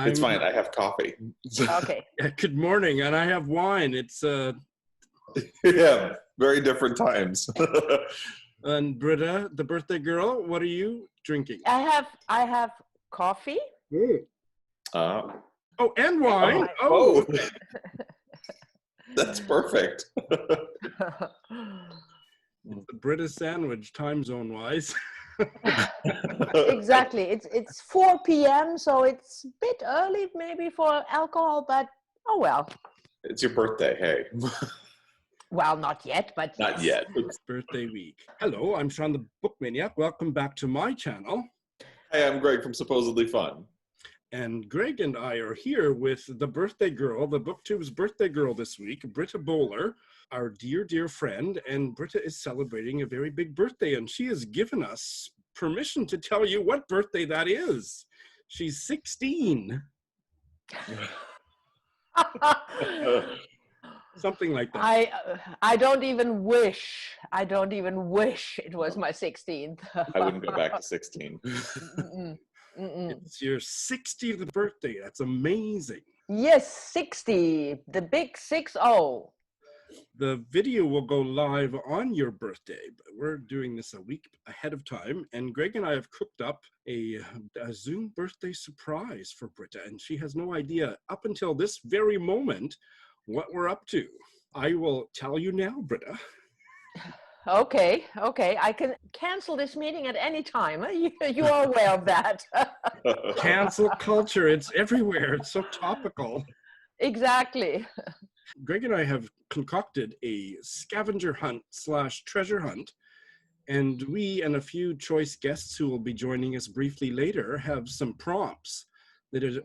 It's fine. I have coffee. Okay. Good morning, and I have wine. It's Yeah, very different times. and Britta, the birthday girl. What are you drinking? I have coffee. Uh, Oh, and wine. oh, Okay. that's perfect. It's the British sandwich, time zone wise. Exactly. It's 4 p.m. so it's a bit early maybe for alcohol, but oh well. It's your birthday, hey. Well, not yet, but Not yes. yet. Birthday week. Hello, I'm Sean the Book Maniac. Welcome back to my channel. Hi, I'm Greg from Supposedly Fun. And Greg and I are here with the birthday girl, the BookTube's birthday girl this week, Britta Bowler, our dear, dear friend. And Britta is celebrating a very big birthday, and she has given us permission to tell you what birthday that is. She's 16. Something like that. I don't even wish it was my 16th. I wouldn't go back to 16. It's your 60th birthday. That's amazing. Yes, 60, the big 60. The video will go live on your birthday, but we're doing this a week ahead of time. And Greg and I have cooked up a Zoom birthday surprise for Britta, and she has no idea up until this very moment what we're up to. I will tell you now, Britta. Okay. I can cancel this meeting at any time. You are aware of that. Cancel culture, it's everywhere. It's so topical. Exactly. Greg and I have concocted a scavenger hunt / treasure hunt, and we and a few choice guests who will be joining us briefly later have some prompts that are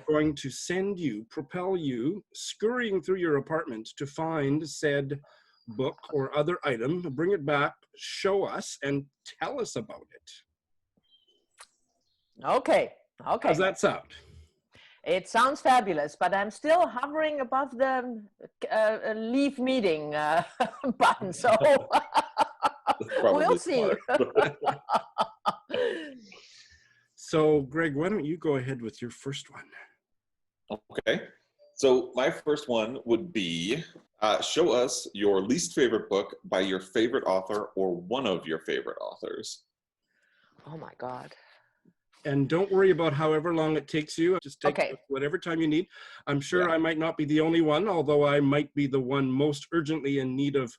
going to propel you scurrying through your apartment to find said book or other item, bring it back, show us, and tell us about it. Okay. How's that sound? It sounds fabulous, but I'm still hovering above the leave meeting button, so we'll see. So, Greg, why don't you go ahead with your first one? Okay. So my first one would be show us your least favorite book by your favorite author or one of your favorite authors. Oh my God. And don't worry about however long it takes you. Just take whatever time you need. I'm sure I might not be the only one, although I might be the one most urgently in need of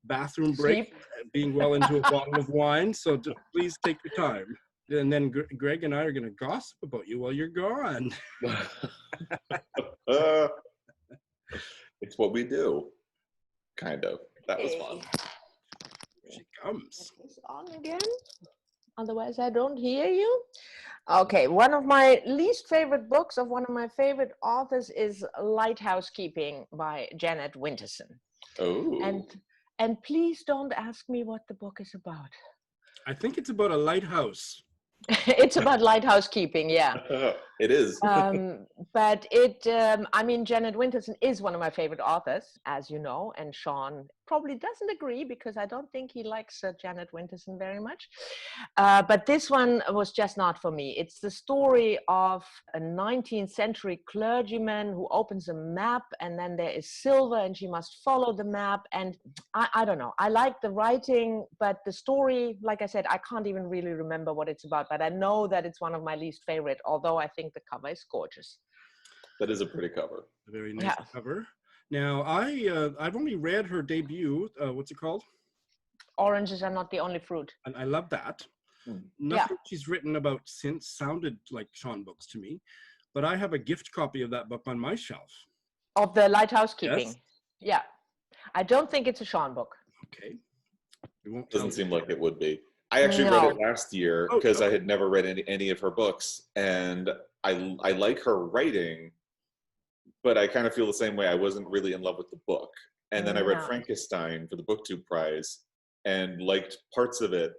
bathroom break, being well into a bottle of wine. So just please take your time. And then Greg and I are going to gossip about you while you're gone. It's what we do. Kind of. That was fun. Here she comes. Is on again? Otherwise, I don't hear you. Okay, one of my least favorite books of one of my favorite authors is Lighthouse Keeping by Janet Winterson. Oh. And please don't ask me what the book is about. I think it's about a lighthouse. It's about lighthouse keeping, yeah. It is. But I mean, Janet Winterson is one of my favorite authors, as you know, and Sean probably doesn't agree because I don't think he likes Janet Winterson very much. But this one was just not for me. It's the story of a 19th century clergyman who opens a map, and then there is silver and she must follow the map. And I don't know, I like the writing, but the story, like I said, I can't even really remember what it's about, but I know that it's one of my least favorite, although I think the cover is gorgeous. That is a pretty cover. A very nice cover. Now, I've only read her debut. What's it called? Oranges Are Not the Only Fruit. And I love that. Nothing she's written about since sounded like Sean books to me, but I have a gift copy of that book on my shelf. Of the Lighthouse Keeping? Yes. Yeah. I don't think it's a Sean book. Okay. It doesn't seem like it would be. I actually read it last year because I had never read any of her books, and I like her writing, but I kind of feel the same way. I wasn't really in love with the book. And then I read Frankenstein for the BookTube prize and liked parts of it.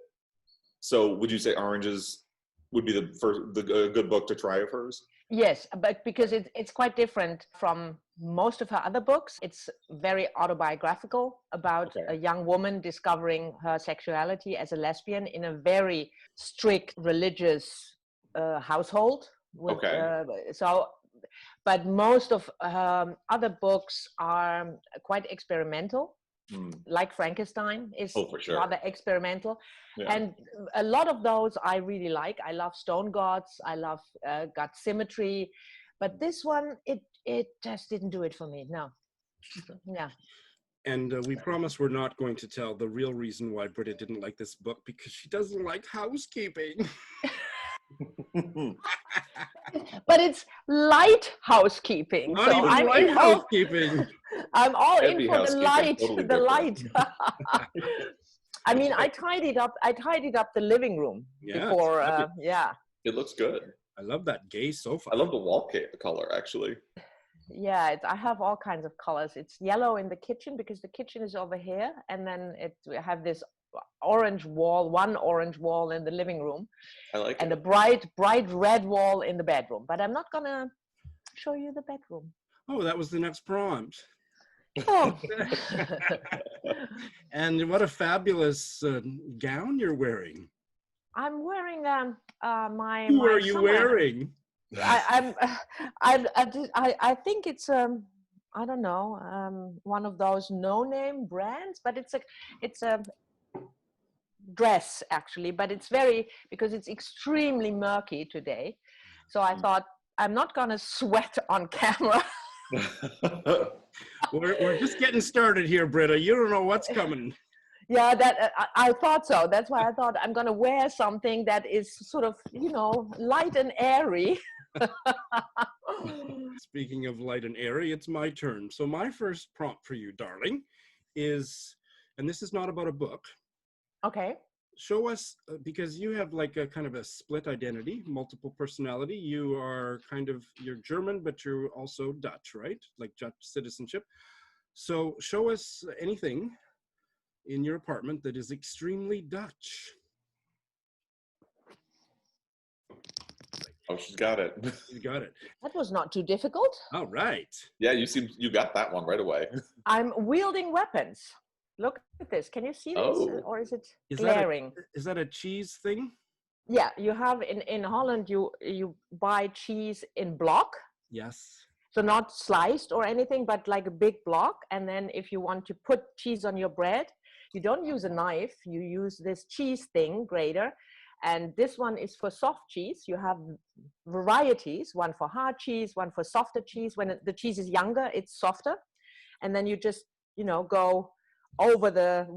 So would you say Oranges would be the good book to try of hers? Yes, but because it's quite different from most of her other books. It's very autobiographical about a young woman discovering her sexuality as a lesbian in a very strict religious household. So but most of other books are quite experimental. Like Frankenstein is for sure. rather experimental. Yeah. And a lot of those I really like. I love Stone Gods. I love God Symmetry. But this one, it just didn't do it for me. No. Yeah. And we promise we're not going to tell the real reason why Britta didn't like this book, because she doesn't like housekeeping. But it's light housekeeping. Not even light housekeeping. I'm all in Heavy for the light. totally The light. different. I mean, I tidied up the living room before. Yeah. It looks good. I love that gay sofa. I love the wall color, actually. Yeah, I have all kinds of colors. It's yellow in the kitchen because the kitchen is over here, and then we have this orange wall, one orange wall in the living room. I like and it. a bright red wall in the bedroom. But I'm not gonna show you the bedroom. Oh, that was the next prompt. Oh. And what a fabulous gown you're wearing. I'm wearing my. Who are you wearing? I think it's I don't know, one of those no-name brands, but it's a dress actually, but it's because it's extremely murky today. So I thought, I'm not gonna sweat on camera. We're just getting started here, Britta. You don't know what's coming. Yeah, that I thought so. That's why I thought I'm gonna wear something that is sort of, light and airy. Speaking of light and airy, it's my turn. So my first prompt for you, darling, is, and this is not about a book. Okay. Show us, because you have like a kind of a split identity, multiple personality. You're German, but you're also Dutch, right? Like Dutch citizenship. So show us anything in your apartment that is extremely Dutch. Oh, she's got it. You got it. That was not too difficult. All right. Yeah, you got that one right away. I'm wielding weapons. Look at this. Can you see this? Oh. Or is it glaring? Is that a cheese thing? Yeah, you have in Holland, you buy cheese in block. Yes. So not sliced or anything, but like a big block. And then if you want to put cheese on your bread, you don't use a knife. You use this cheese thing, grater. And this one is for soft cheese. You have varieties, one for hard cheese, one for softer cheese. When the cheese is younger, it's softer. And then you just, go over the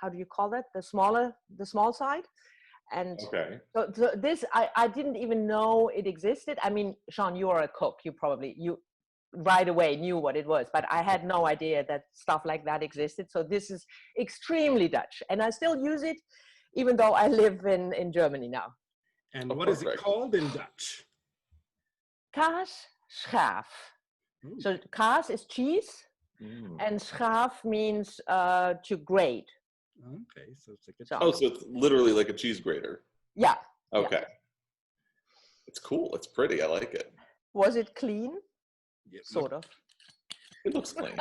how do you call that? The small side. And Okay. so this, I didn't even know it existed. I mean, Sean, you are a cook. You right away knew what it was, but I had no idea that stuff like that existed. So this is extremely Dutch. And I still use it, even though I live in Germany now. And what is it called in Dutch? Kaas, schaaf. So kaas is cheese, and schaaf means to grate. Okay, so it's like so it's literally like a cheese grater. Yeah. Okay. Yeah. It's cool. It's pretty. I like it. Was it clean? Yep. Sort of. It looks clean.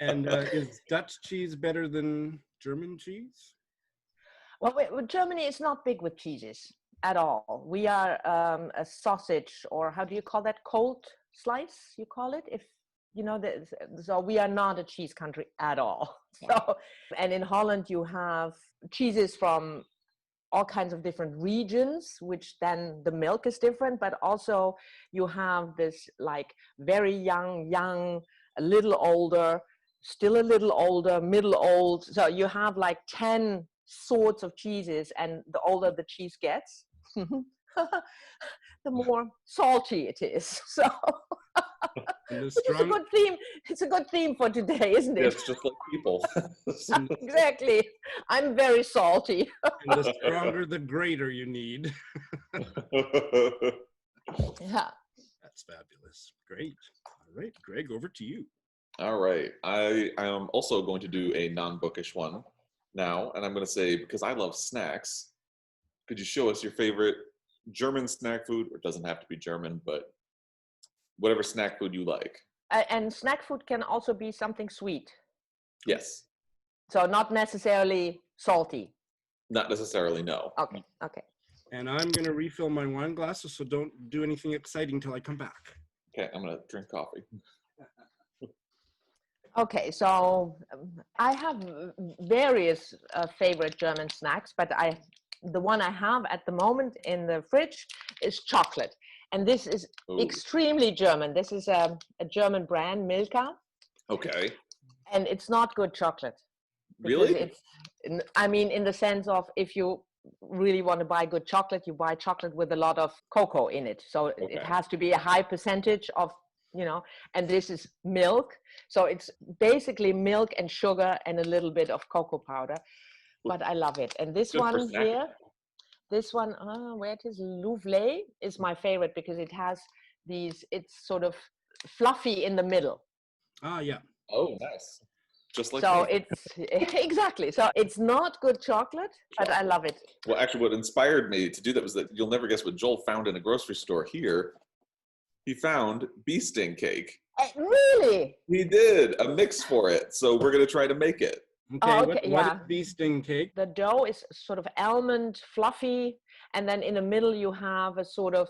And is Dutch cheese better than German cheese? Well, Germany is not big with cheeses at all. We are a sausage, or how do you call that? Cold slice, you call it? So we are not a cheese country at all. So, and in Holland you have cheeses from all kinds of different regions, which then the milk is different, but also you have this like very young, a little older, still a little older, middle old. So you have like 10 sorts of cheeses, and the older the cheese gets, the more salty it is. So it's a good theme. It's a good theme for today, isn't it? It's just like people. Exactly. I'm very salty. And the stronger, the greater you need. Yeah. That's fabulous. Great. All right, Greg, over to you. All right. I am also going to do a non-bookish one now, and I'm going to say, because I love snacks, could you show us your favorite German snack food? Or it doesn't have to be German, but whatever snack food you like. And snack food can also be something sweet. Yes. So not necessarily salty. Not necessarily, no. Okay. And I'm going to refill my wine glasses, so don't do anything exciting till I come back. Okay, I'm going to drink coffee. Okay, so I have various favorite German snacks, but the one I have at the moment in the fridge is chocolate. And this is extremely German. This is a German brand, Milka. Okay. And it's not good chocolate. Really? I mean, in the sense of if you really want to buy good chocolate, you buy chocolate with a lot of cocoa in it. So it has to be a high percentage of, and this is milk. So it's basically milk and sugar and a little bit of cocoa powder. But I love it. And this one here, where it is, Louvlet, is my favorite because it has it's sort of fluffy in the middle. Ah, yeah. Oh, nice. Just like so me. It's exactly. So it's not good chocolate, but I love it. Well, actually, what inspired me to do that was that you'll never guess what Joel found in a grocery store here. He found bee sting cake. Really? He did a mix for it. So we're going to try to make it. Okay, what is bee sting cake? The dough is sort of almond fluffy, and then in the middle you have a sort of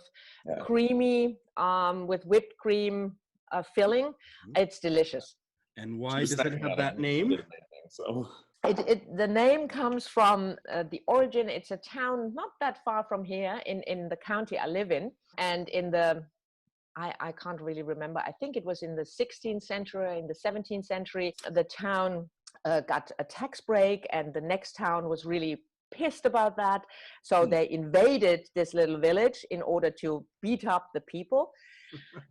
creamy with whipped cream filling. It's delicious. And why does it have that name? The name comes from the origin. It's a town not that far from here in the county I live in, and in the I can't really remember. I think it was in the 16th century, in the 17th century, the town got a tax break, and the next town was really pissed about that. So they invaded this little village in order to beat up the people.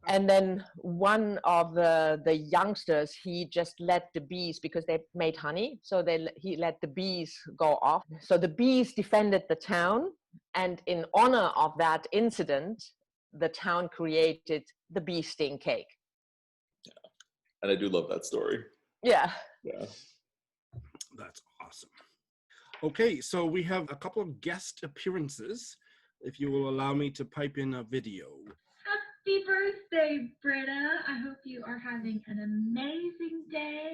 And then one of the youngsters, he just let the bees, because they made honey, so he let the bees go off. So the bees defended the town, and in honor of that incident, the town created the bee sting cake. Yeah. And I do love that story. Yeah. Yeah. That's awesome. Okay, so we have a couple of guest appearances. If you will allow me to pipe in a video. Happy birthday, Britta. I hope you are having an amazing day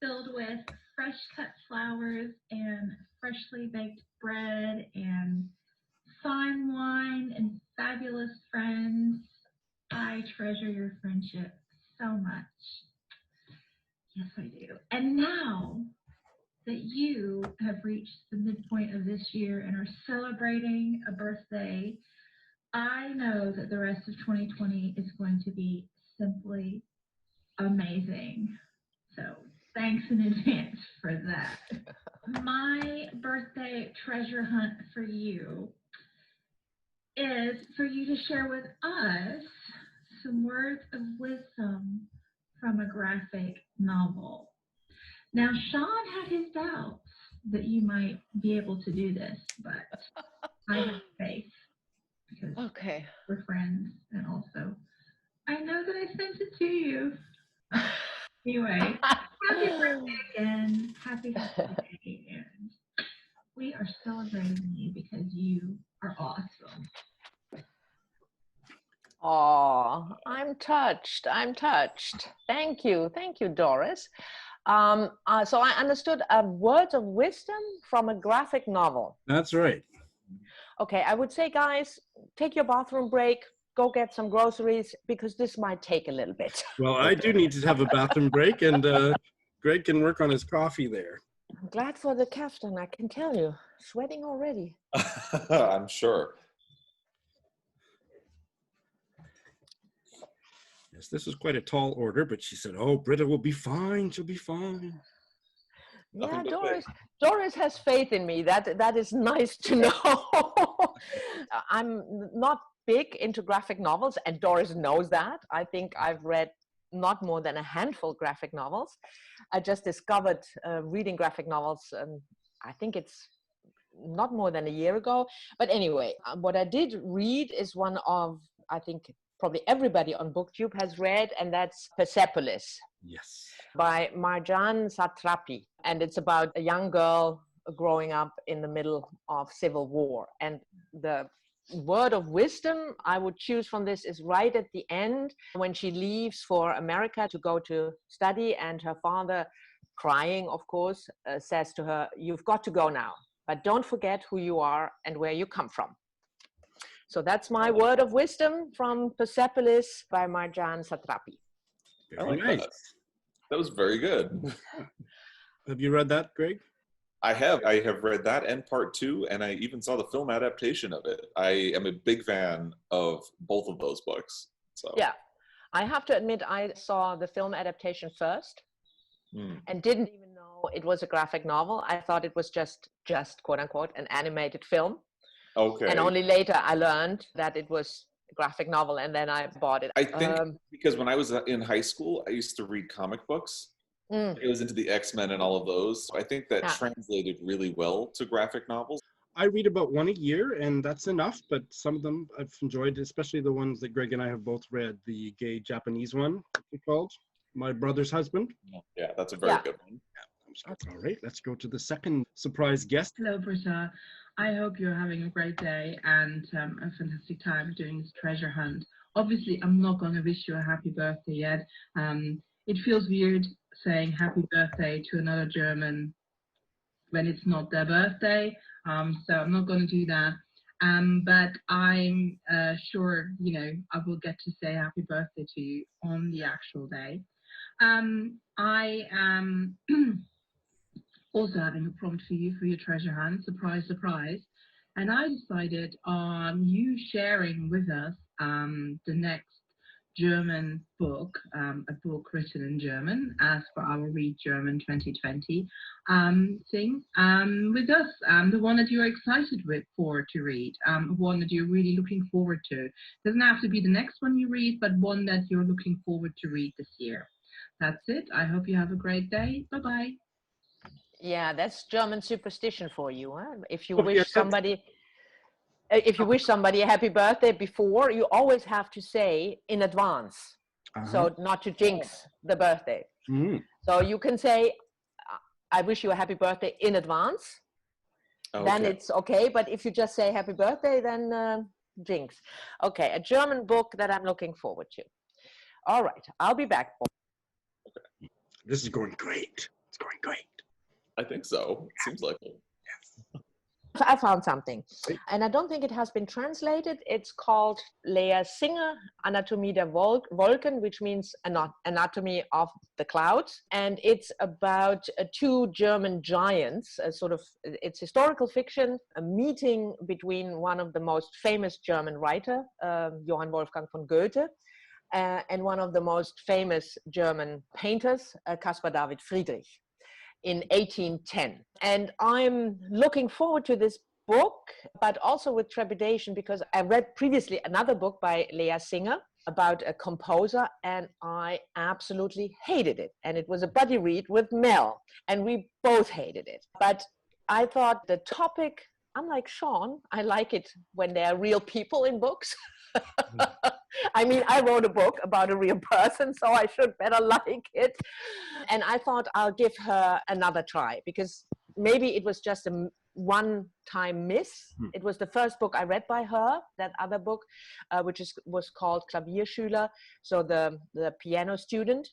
filled with fresh cut flowers and freshly baked bread and fine wine and fabulous friends. I treasure your friendship so much. Yes, I do. And now that you have reached the midpoint of this year and are celebrating a birthday, I know that the rest of 2020 is going to be simply amazing. So thanks in advance for that. My birthday treasure hunt for you is for you to share with us some words of wisdom from a graphic novel. Now, Sean had his doubts that you might be able to do this, but I have faith. Because we're friends, and also I know that I sent it to you. Anyway, happy birthday again. Happy birthday. And we are celebrating you because you are awesome. Oh, I'm touched. Thank you, Doris. So I understood a word of wisdom from a graphic novel. That's right. Okay, I would say, guys, take your bathroom break, go get some groceries, because this might take a little bit. Well, I do need to have a bathroom break, and Greg can work on his coffee there. I'm glad for the kaftan, I can tell you. Sweating already. I'm sure. Yes, this was quite a tall order, but she said, oh, Britta will be fine. She'll be fine. Yeah, Doris has faith in me. That is nice to know. I'm not big into graphic novels, and Doris knows that. I think I've read not more than a handful of graphic novels. I just discovered reading graphic novels, I think it's not more than a year ago. But anyway, what I did read is one of, I think, probably everybody on BookTube has read, and that's Persepolis. Yes. By Marjane Satrapi. And it's about a young girl growing up in the middle of civil war. And the word of wisdom I would choose from this is right at the end, when she leaves for America to go to study, and her father, crying, of course, says to her, "You've got to go now, but don't forget who you are and where you come from." So that's my word of wisdom from Persepolis by Marjan Satrapi. Very nice. That was very good. Have you read that, Greg? I have read that and part 2, and I even saw the film adaptation of it. I am a big fan of both of those books. So yeah, I have to admit I saw the film adaptation first and didn't even know it was a graphic novel. I thought it was just quote unquote an animated film. Okay. And only later I learned that it was a graphic novel, and then I bought it. I think because when I was in high school, I used to read comic books. It was into the X-Men and all of those. So I think that translated really well to graphic novels. I read about one a year, and that's enough, but some of them I've enjoyed, especially the ones that Greg and I have both read. The gay Japanese one, it's called My Brother's Husband. Yeah, that's a very good one. All right, let's go to the second surprise guest. Hello, Britta. I hope you're having a great day and a fantastic time doing this treasure hunt. Obviously, I'm not going to wish you a happy birthday yet. It feels weird saying happy birthday to another German when it's not their birthday, so I'm not going to do that. But I'm sure, you know, I will get to say happy birthday to you on the actual day. I am also having a prompt for you for your treasure hunt, surprise, surprise. And I decided on you sharing with us the next German book, a book written in German, as for our Read German 2020 thing, with us, the one that you're excited for to read, one that you're really looking forward to. Doesn't have to be the next one you read, but one that you're looking forward to read this year. That's it. I hope you have a great day. Bye-bye. Yeah, that's German superstition for you. Huh? If you wish somebody a happy birthday before, you always have to say in advance, so not to jinx the birthday. So you can say, I wish you a happy birthday in advance. Then it's okay. But if you just say happy birthday, then jinx. Okay, a German book that I'm looking forward to. All right, I'll be back. This is going great. It's going great. I think so. It seems like it. Yes. I found something, and I don't think it has been translated. It's called Lea Singer, Anatomie der Wolken, which means anatomy of the clouds. And it's about two German giants, it's historical fiction, a meeting between one of the most famous German writer, Johann Wolfgang von Goethe, and one of the most famous German painters, Caspar David Friedrich, in 1810. And I'm looking forward to this book, but also with trepidation, because I read previously another book by Lea Singer about a composer, and I absolutely hated it. And it was a buddy read with Mel, and we both hated it. But I thought the topic, unlike Sean, I like it when there are real people in books. I mean, I wrote a book about a real person, so I should better like it. And I thought I'll give her another try, because maybe it was just a one-time miss. It was the first book I read by her, that other book, which was called Klavierschüler, so the piano student.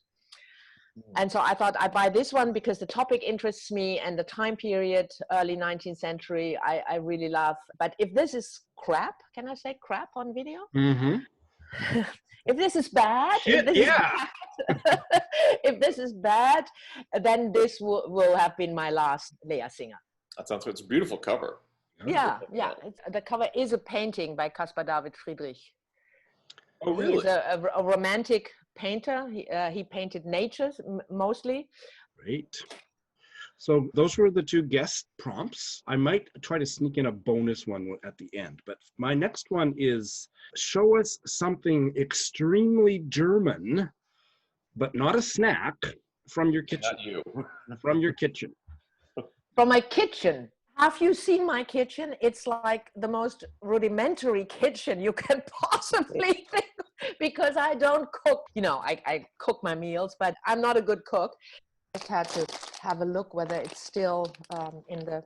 And so I thought I'd buy this one because the topic interests me, and the time period, early 19th century, I really love. But if this is crap, can I say crap on video? If this is bad, if this is bad, then this will have been my last Lea Singer. That sounds good. It's a beautiful cover. Yeah. The cover is a painting by Caspar David Friedrich. Oh, really? He's a romantic painter. He painted nature mostly. Great. So those were the two guest prompts. I might try to sneak in a bonus one at the end, but my next one is show us something extremely German, but not a snack, from your kitchen. Not you. From your kitchen. From my kitchen. Have you seen my kitchen? It's like the most rudimentary kitchen you can possibly think, because I don't cook. You know, I cook my meals, but I'm not a good cook. I just had to have a look whether it's still in the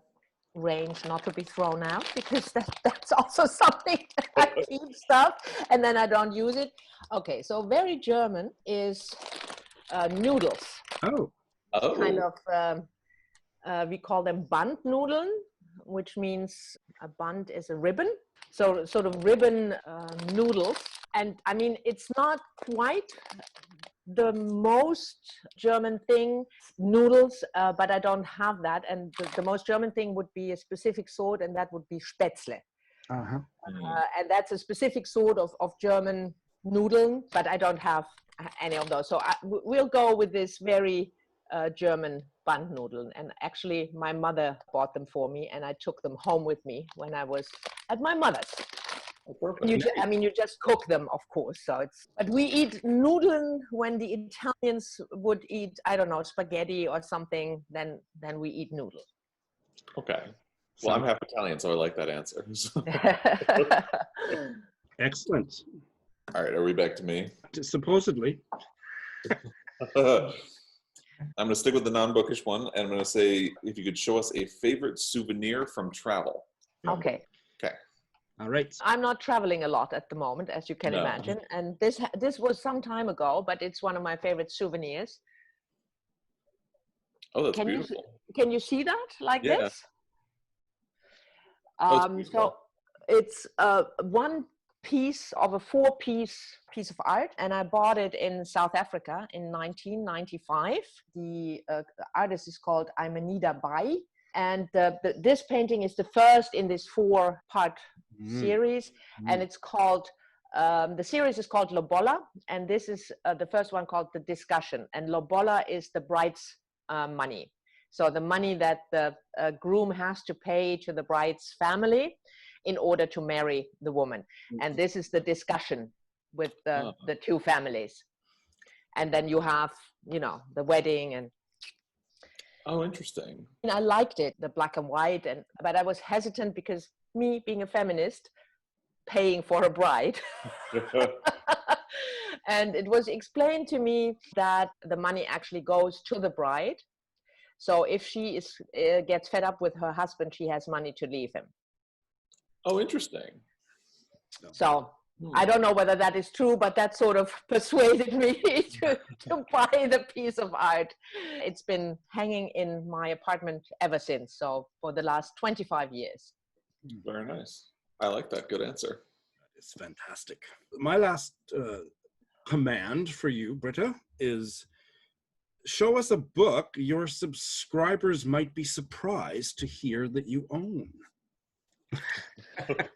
range not to be thrown out, because that's also something that I keep stuff and then I don't use it. Okay, so very German is noodles. Oh. Kind of, we call them Bandnudeln, which means a band is a ribbon. So sort of ribbon noodles. And I mean, it's not quite the most German thing, noodles, but I don't have that. And the most German thing would be a specific sort, and that would be Spätzle. Uh-huh. And that's a specific sort of German noodle, but I don't have any of those. So we'll go with this very German Bandnudeln. And actually, my mother bought them for me, and I took them home with me when I was at my mother's. I mean, you just cook them, of course. So but we eat Nudeln when the Italians would eat, I don't know, spaghetti or something. Then we eat noodle. Okay. Well, I'm half Italian, so I like that answer. Excellent. All right, are we back to me? Supposedly. I'm going to stick with the non-bookish one, and I'm going to say, if you could show us a favorite souvenir from travel. Okay. Okay. All right. I'm not traveling a lot at the moment, as you can imagine. And this was some time ago, but it's one of my favorite souvenirs. Oh, that's beautiful. Can you see that like this? So it's one piece of a 4-piece piece of art, and I bought it in South Africa in 1995. The artist is called Imanida Bai, and this painting is the first in this 4-part series, and it's called the series is called Lobola, and this is the first one called The Discussion. And Lobola is the bride's money. So the money that the groom has to pay to the bride's family in order to marry the woman. And this is the discussion with the two families. And then you have, the wedding and. Oh, interesting. And I liked it, the black and white, but I was hesitant because me being a feminist, paying for a bride. And it was explained to me that the money actually goes to the bride. So if she gets fed up with her husband, she has money to leave him. Oh, interesting. So I don't know whether that is true, but that sort of persuaded me to buy the piece of art. It's been hanging in my apartment ever since. So for the last 25 years. Very nice. I like that. Good answer. It's fantastic. My last command for you, Britta, is show us a book your subscribers might be surprised to hear that you own.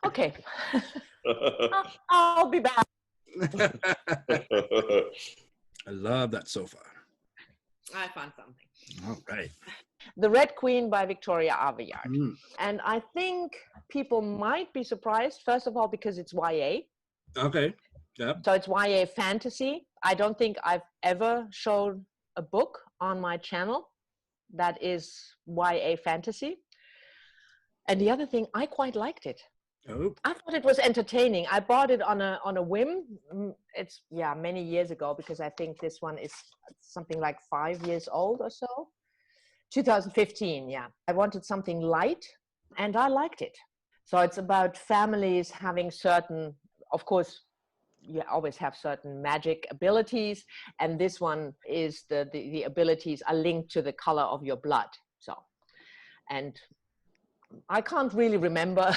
Okay. I'll be back. I love that so far. I found something. All right. The Red Queen by Victoria Aveyard. And I think people might be surprised, first of all, because it's YA. Okay. Yep. So it's YA fantasy. I don't think I've ever showed a book on my channel that is YA fantasy. And the other thing, I quite liked it. Oh. I thought it was entertaining. I bought it on a whim. It's many years ago, because I think this one is something like 5 years old or so. 2015, yeah. I wanted something light, and I liked it. So it's about families having certain, of course, you always have certain magic abilities, and this one is the abilities are linked to the color of your blood. So, and I can't really remember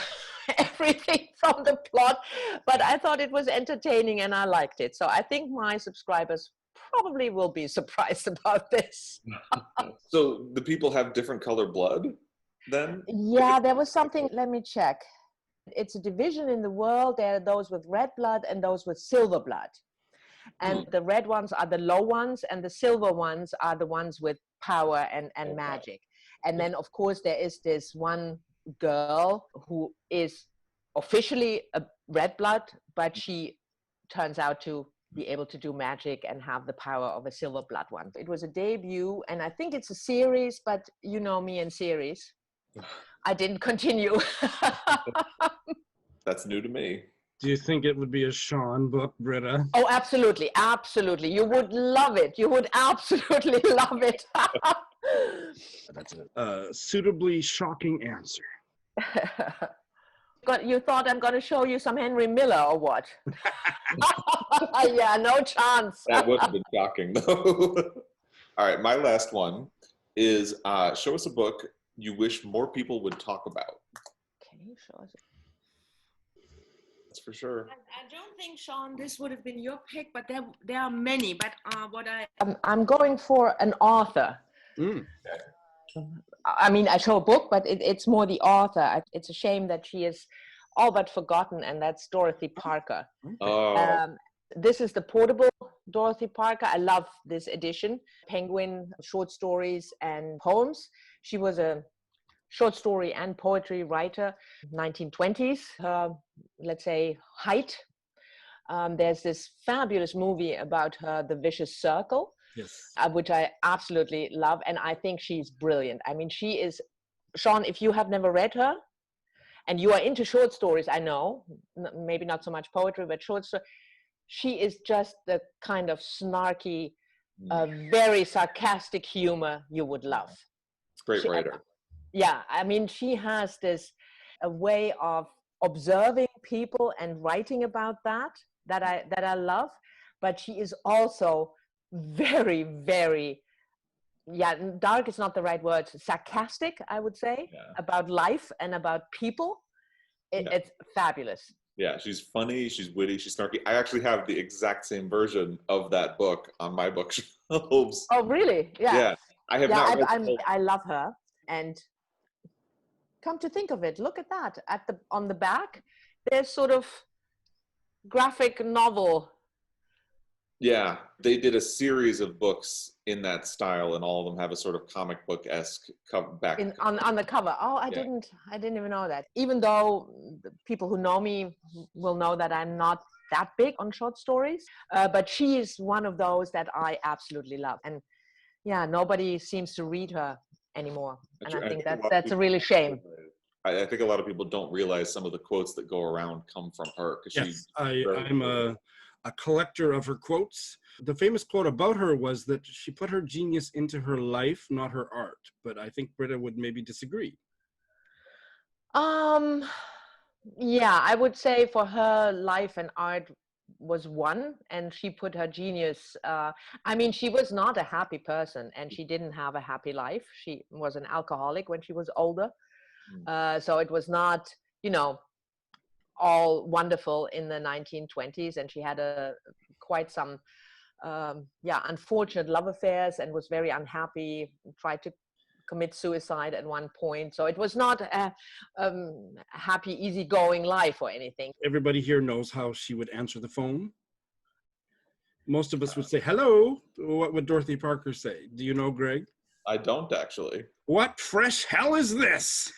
everything from the plot, but I thought it was entertaining and I liked it. So I think my subscribers probably will be surprised about this. So the people have different color blood then? Yeah, there was something, let me check. It's a division in the world. There are those with red blood and those with silver blood. And the red ones are the low ones, and the silver ones are the ones with power and magic. And then, of course, there is this one girl who is officially a red blood, but she turns out to be able to do magic and have the power of a silver blood one. It was a debut, and I think it's a series, but you know me in series. I didn't continue. That's new to me. Do you think it would be a Sean book, Britta? Oh, absolutely. Absolutely. You would love it. You would absolutely love it. That's a suitably shocking answer. You thought I'm going to show you some Henry Miller or what? Yeah, no chance. That would have been shocking, though. All right, my last one is show us a book you wish more people would talk about. Can you show us? That's for sure. I don't think, Sean, this would have been your pick, but there are many. But I'm going for an author. Mm. I mean, I show a book, but it's more the author. It's a shame that she is all but forgotten, and that's Dorothy Parker. Oh, This is the portable Dorothy Parker. I love this edition. Penguin short stories and poems. She was a short story and poetry writer, 1920s, her, let's say, height. There's this fabulous movie about her, The Vicious Circle, Yes. which I absolutely love. And I think she's brilliant. I mean, she is, Sean, if you have never read her, and you are into short stories, I know, maybe not so much poetry, but short stories, she is just the kind of snarky, very sarcastic humor you would love. great writer. Yeah, I mean, she has a way of observing people and writing about that I love. But she is also very, very, dark is not the right word, sarcastic, I would say, about life and about people. It's fabulous. Yeah, she's funny, she's witty, she's snarky. I actually have the exact same version of that book on my bookshelves. Oh, really? Yeah. Yeah, I have not read I love her. And come to think of it, look at that. On the back, there's sort of graphic novel. Yeah, they did a series of books in that style, and all of them have a sort of comic book-esque back. On the cover. Oh, I didn't even know that. Even though the people who know me will know that I'm not that big on short stories, but she is one of those that I absolutely love. And yeah, nobody seems to read her anymore. And I think that's a really shame. I think a lot of people don't realize some of the quotes that go around come from her. Yes, I'm a collector of her quotes. The famous quote about her was that she put her genius into her life, not her art. But I think Britta would maybe disagree. Yeah, I would say for her, life and art was one, and she put her genius. I mean, she was not a happy person, and she didn't have a happy life. She was an alcoholic when she was older. So it was not, all wonderful in the 1920s, and she had quite some unfortunate love affairs and was very unhappy, tried to commit suicide at one point. So it was not a happy, easygoing life or anything. Everybody here knows how she would answer the phone. Most of us would say, hello. What would Dorothy Parker say? Do you know, Greg? I don't actually. What fresh hell is this?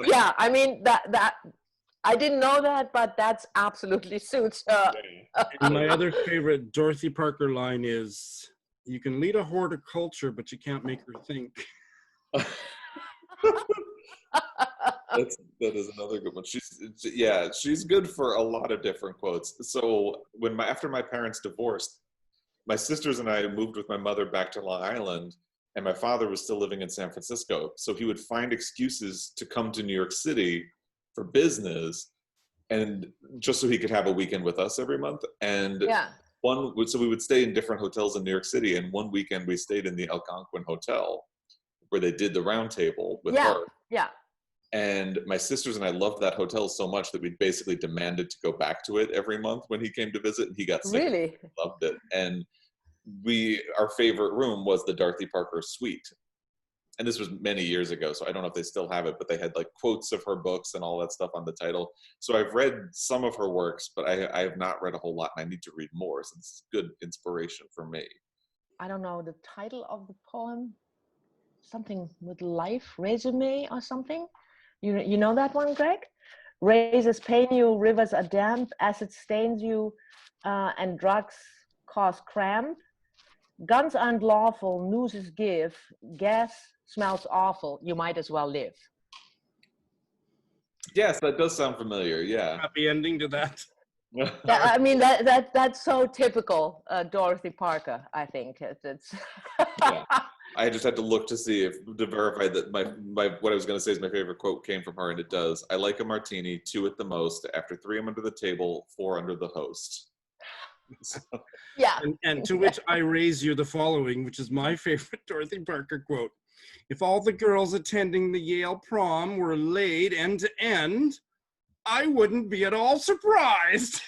Yeah, I mean, that I didn't know that, but that's absolutely suits her. And my other favorite Dorothy Parker line is, you can lead a horticulture, but you can't make her think. That is another good one. She's good for a lot of different quotes. So after my parents divorced, my sisters and I moved with my mother back to Long Island, and my father was still living in San Francisco. So he would find excuses to come to New York City for business, and just so he could have a weekend with us every month. And so we would stay in different hotels in New York City. And one weekend we stayed in the Algonquin Hotel, where they did the round table with her. Yeah. And my sisters and I loved that hotel so much that we basically demanded to go back to it every month when he came to visit, and he got sick. Really? Loved it. And our favorite room was the Dorothy Parker suite. And this was many years ago, so I don't know if they still have it, but they had like quotes of her books and all that stuff on the title. So I've read some of her works, but I have not read a whole lot, and I need to read more, so this is good inspiration for me. I don't know the title of the poem. Something with life, resume or something. You know that one, Greg? Razors pain you, rivers are damp, acid stains you, and drugs cause cramp. Guns aren't lawful, nooses give, gas smells awful, you might as well live. Yes, that does sound familiar, yeah. Happy ending to that. Yeah, I mean, that's so typical Dorothy Parker, I think. It's Yeah. I just had to look to verify that what I was going to say is my favorite quote came from her, and it does. I like a martini, 2 at the most. After 3, I'm under the table, 4 under the host. Yeah. And to which I raise you the following, which is my favorite Dorothy Parker quote. If all the girls attending the Yale prom were laid end to end, I wouldn't be at all surprised.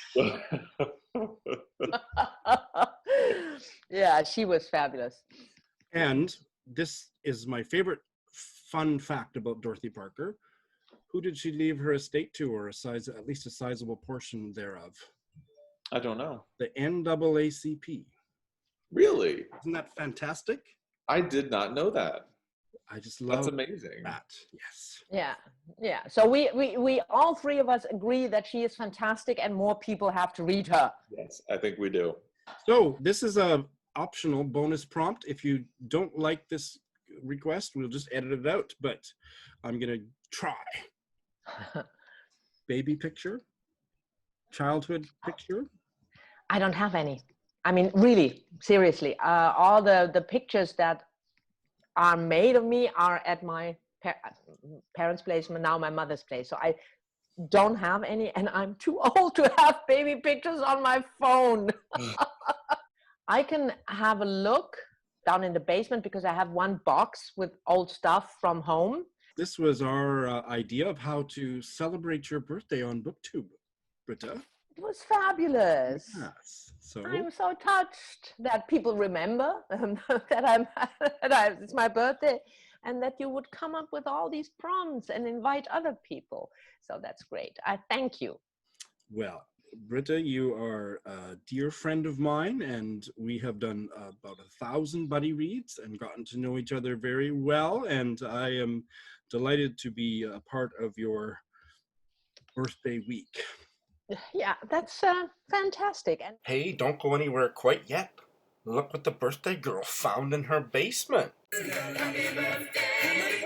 Yeah, she was fabulous. And this is my favorite fun fact about Dorothy Parker. Who did she leave her estate to, or at least a sizable portion thereof? I don't know. The NAACP. Really? Isn't that fantastic? I did not know that. I just love That's amazing. that. Yes. Yeah. So we all three of us agree that she is fantastic and more people have to read her. Yes, I think we do. So this is a optional bonus prompt. If you don't like this request, we'll just edit it out, but I'm gonna try. Baby picture? Childhood picture? I don't have any. I mean, really, seriously, all the pictures that are made of me are at my parents' place, now my mother's place. So I don't have any, and I'm too old to have baby pictures on my phone. I can have a look down in the basement because I have one box with old stuff from home. This was our idea of how to celebrate your birthday on BookTube, Britta. It was fabulous. Yes. So I'm so touched that people remember that it's my birthday, and that you would come up with all these prompts and invite other people. So that's great. I thank you. Well, Britta, you are a dear friend of mine, and we have done about 1,000 buddy reads and gotten to know each other very well. And I am delighted to be a part of your birthday week. Yeah, that's fantastic. And hey, don't go anywhere quite yet. Look what the birthday girl found in her basement. Happy birthday,